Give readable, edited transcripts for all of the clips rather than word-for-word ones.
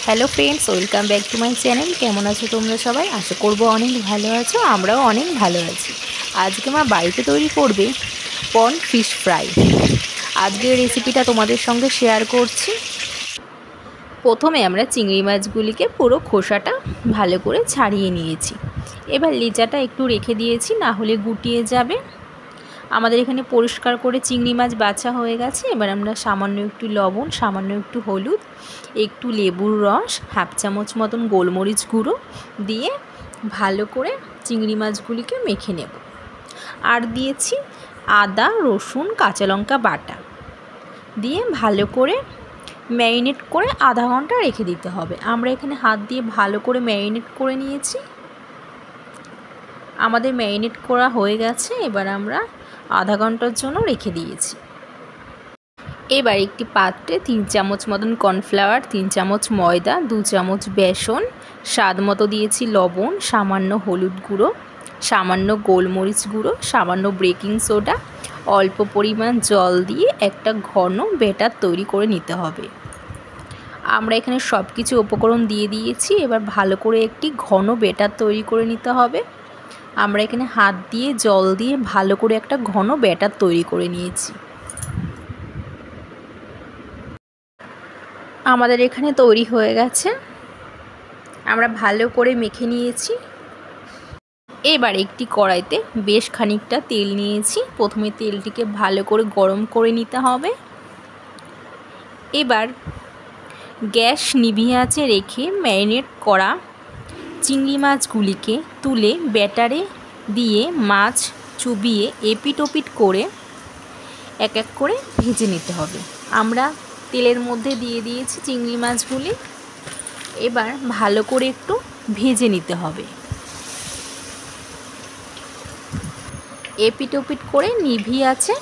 Hello friends, welcome back to my channel. কেমন আছো তোমরা সবাই? আশা করবো অনেক ভালো আছো, আমরাও অনেক ভালো আছি। আজকে মা বাড়িতে তৈরি করবে পন ফিশ ফ্রাই। আজকের রেসিপিটা তোমাদের সঙ্গে শেয়ার করছি। প্রথমে আমরা চিংড়ি মাছগুলিকে পুরো খোসাটা ভালো করে ছাড়িয়ে নিয়েছি। এবার লেজাটা একটু রেখে দিয়েছি, না হলে গুটিয়ে যাবে। আমাদের এখানে পরিষ্কার করে চিংড়ি মাছ বাছা হয়ে গেছে। এবার আমরা সামান্য একটু লবণ, সামান্য একটু হলুদ, একটু লেবুর রস, হাফ চামচ মতন গোলমরিচ গুঁড়ো দিয়ে ভালো করে চিংড়ি মাছগুলিকে মেখে নেব। আর দিয়েছি আদা, রসুন, কাঁচা লঙ্কা বাটা দিয়ে ভালো করে ম্যারিনেট করে আধা ঘন্টা রেখে দিতে হবে। আমরা এখানে হাত দিয়ে ভালো করে ম্যারিনেট করে নিয়েছি। আমাদের ম্যারিনেট করা হয়ে গেছে। এবার আমরা আধা ঘন্টার জন্য রেখে দিয়েছি। এবার একটি পাত্রে 3 চামচ মতন কর্নফ্লাওয়ার, 3 চামচ ময়দা, 2 চামচ বেসন, স্বাদ মতো দিয়েছি লবণ, সামান্য হলুদ গুঁড়ো, সামান্য গোলমরিচ গুঁড়ো, সামান্য বেকিং সোডা, অল্প পরিমাণ জল দিয়ে একটা ঘন ব্যাটার তৈরি করে নিতে হবে। আমরা এখানে সব কিছু উপকরণ দিয়ে দিয়েছি। এবার ভালো করে একটি ঘন ব্যাটার তৈরি করে নিতে হবে। আমরা এখানে হাত দিয়ে জল দিয়ে ভালো করে একটা ঘন ব্যাটার তৈরি করে নিয়েছি। আমাদের এখানে তৈরি হয়ে গেছে। আমরা ভালো করে মেখে নিয়েছি। এবার একটি কড়াইতে বেশ খানিকটা তেল নিয়েছি। প্রথমে তেলটিকে ভালো করে গরম করে নিতে হবে। এবার গ্যাস নিভিয়ে আঁচে রেখে ম্যারিনেট করা চিংড়ি মাছগুলিকে তুলে ব্যাটারে দিয়ে মাছ চুবিয়ে এপিট ওপিট করে এক এক করে ভেজে নিতে হবে। আমরা তেলের মধ্যে দিয়ে দিয়েছি চিংড়ি মাছগুলি। এবার ভালো করে একটু ভেজে নিতে হবে। এপিট ওপিট করে নিভিয়ে আছে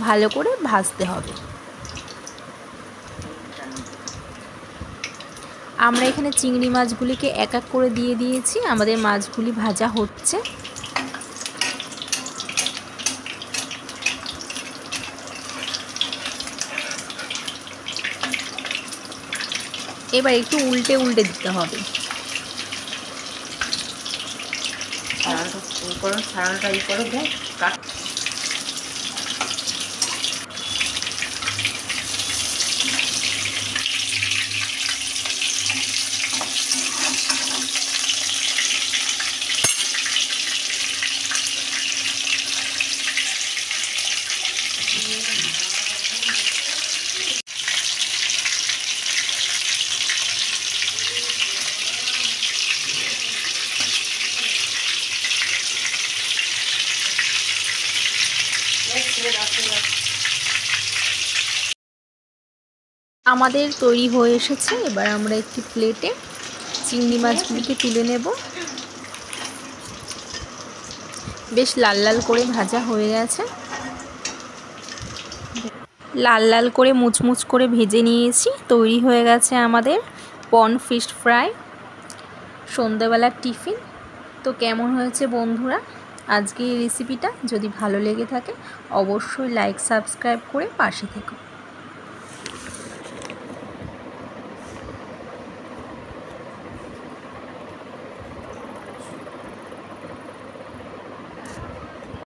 ভালো করে ভাজতে হবে। আমরা এখানে চিংড়ি মাছগুলিকে এক এক করে দিয়ে দিয়েছি। আমাদের মাছগুলি ভাজা হচ্ছে। এবার একটু উল্টে উল্টে দিতে হবে। আমাদের তৈরি হয়ে এসেছে। এবার আমরা একটি প্লেটে চিংড়ি মাছগুলিকে তুলে নেব। বেশ লাল লাল করে ভাজা হয়ে গেছে। লাল লাল করে মুচমুচ করে ভেজে নিয়েছি। তৈরি হয়ে গেছে আমাদের পন ফিশ ফ্রাই, সন্ধ্যাবেলার টিফিন। তো কেমন হয়েছে বন্ধুরা আজকে এই রেসিপিটা? যদি ভালো লেগে থাকে অবশ্যই লাইক সাবস্ক্রাইব করে পাশে থেকো।